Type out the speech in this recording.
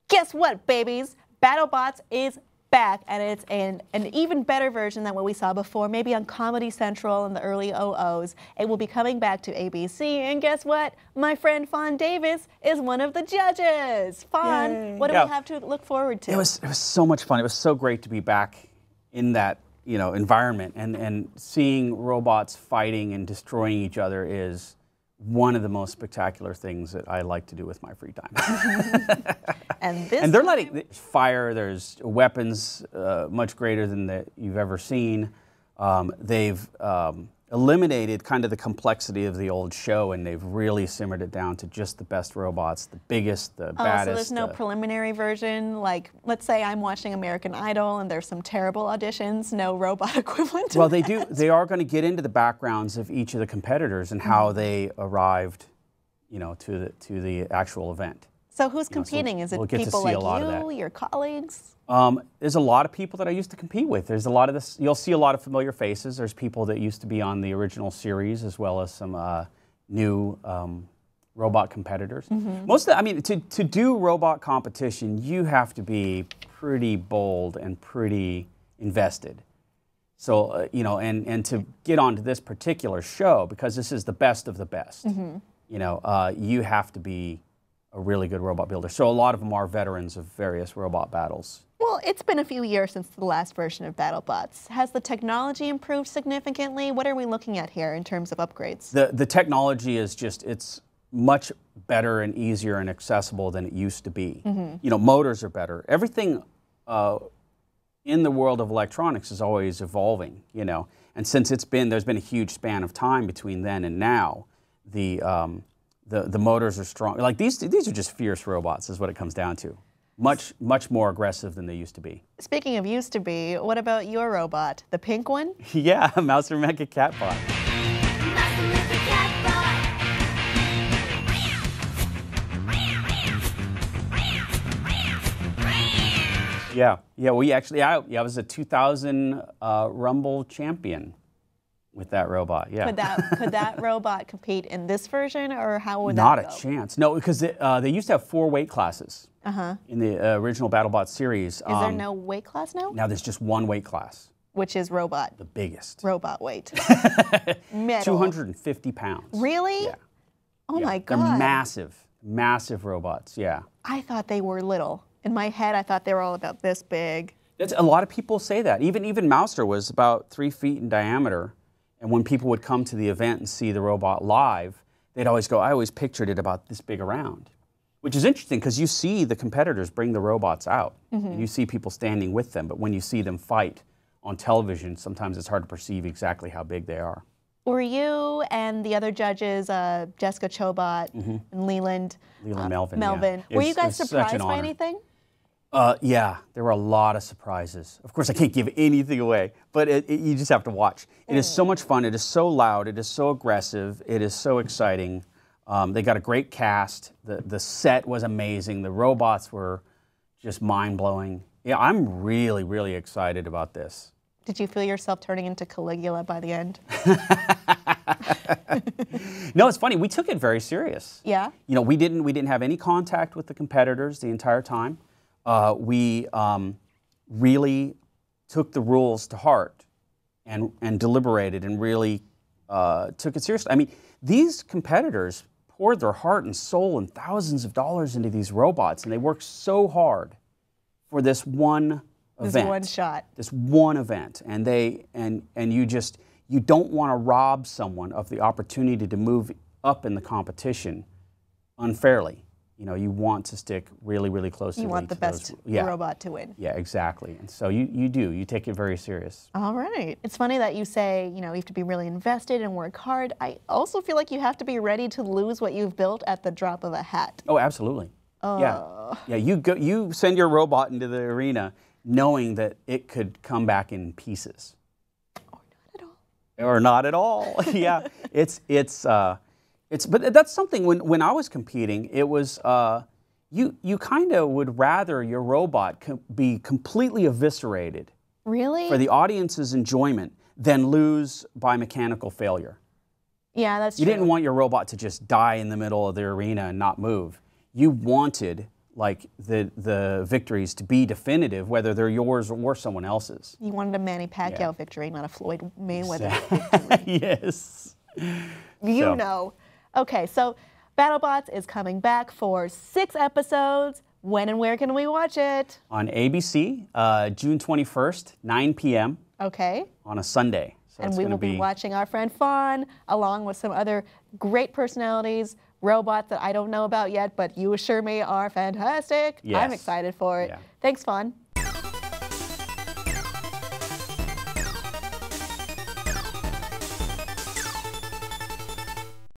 Guess what, babies? Battlebots is back, and it's an even better version than what we saw before, maybe on Comedy Central in the early 00s. It will be coming back to ABC, and guess what? My friend Fon Davis is one of the judges. Fon, Yay. what do we have to look forward to? It was so much fun. It was so great to be back in that environment, and seeing robots fighting and destroying each other is one of the most spectacular things that I like to do with my free time. and they're letting fire. There's weapons much greater than that you've ever seen. They've eliminated kind of the complexity of the old show, and they've really simmered it down to just the best robots, the biggest, the baddest. So there's no preliminary version, like let's say I'm watching American Idol and there's some terrible auditions, no robot equivalent to Well, that. they do. They are going to get into the backgrounds of each of the competitors and how they arrived, to the actual event. So who's competing? Is it we'll get to people see like a lot of that. you, your colleagues? There's a lot of people that I used to compete with. There's a lot of this. You'll see a lot of familiar faces. There's people that used to be on the original series, as well as some new robot competitors. Most of to do robot competition, you have to be pretty bold and pretty invested. So and to get onto this particular show, because this is the best of the best, you have to be a really good robot builder. So a lot of them are veterans of various robot battles. Well, it's been a few years since the last version of Battlebots. Has the technology improved significantly? What are we looking at here in terms of upgrades? The technology is it's much better and easier and accessible than it used to be. Motors are better. Everything in the world of electronics is always evolving, And since there's been a huge span of time between then and now, the motors are strong. Like these are just fierce robots, is what it comes down to. Much more aggressive than they used to be. Speaking of used to be, what about your robot, the pink one? Yeah, Mouser Mecha-Catbot. Yeah. We actually, I was a 2000 Rumble champion with that robot. Yeah. Could that robot compete in this version, or how would that go? Not a chance. No, because they used to have 4 weight classes in the original BattleBot series. Is there no weight class now? Now there's just one weight class. Which is robot. The biggest. Robot weight. Metal. 250 pounds. Really? Yeah. Oh my God. They're massive robots. Yeah. I thought they were little. In my head, I thought they were all about this big. A lot of people say that. Even Mouser was about 3 feet in diameter. And when people would come to the event and see the robot live, they'd always go, I always pictured it about this big around. Which is interesting, because you see the competitors bring the robots out. And you see people standing with them. But when you see them fight on television, sometimes it's hard to perceive exactly how big they are. Were you and the other judges, Jessica Chobot and Leland Melvin. Yeah. Were you guys surprised by anything? Yeah, there were a lot of surprises. Of course, I can't give anything away, but you just have to watch. It is so much fun. It is so loud. It is so aggressive. It is so exciting. They got a great cast. The set was amazing. The robots were just mind-blowing. Yeah, I'm really, really excited about this. Did you feel yourself turning into Caligula by the end? No, it's funny. We took it very serious. Yeah? We didn't have any contact with the competitors the entire time. We really took the rules to heart and deliberated and really took it seriously. I mean, these competitors poured their heart and soul and thousands of dollars into these robots, and they worked so hard for this one event. This one shot. This one event. And you don't want to rob someone of the opportunity to move up in the competition unfairly. You want to stick really, really closely. You want the best robot to win. Yeah, exactly. And so you do. You take it very serious. All right. It's funny that you say, you have to be really invested and work hard. I also feel like you have to be ready to lose what you've built at the drop of a hat. Oh, absolutely. Yeah. You send your robot into the arena knowing that it could come back in pieces. Or not at all. Yeah. But that's something, when I was competing, it was, you kind of would rather your robot be completely eviscerated. Really? For the audience's enjoyment than lose by mechanical failure. Yeah, that's true. You didn't want your robot to just die in the middle of the arena and not move. You wanted like the victories to be definitive, whether they're yours or someone else's. You wanted a Manny Pacquiao victory, not a Floyd Mayweather victory. Yes. You know. Okay, so BattleBots is coming back for 6 episodes. When and where can we watch it? On ABC, June 21st, 9 p.m. Okay. On a Sunday. So and we will be watching our friend Fon, along with some other great personalities, robots that I don't know about yet, but you assure me are fantastic. Yes. I'm excited for it. Yeah. Thanks, Fon.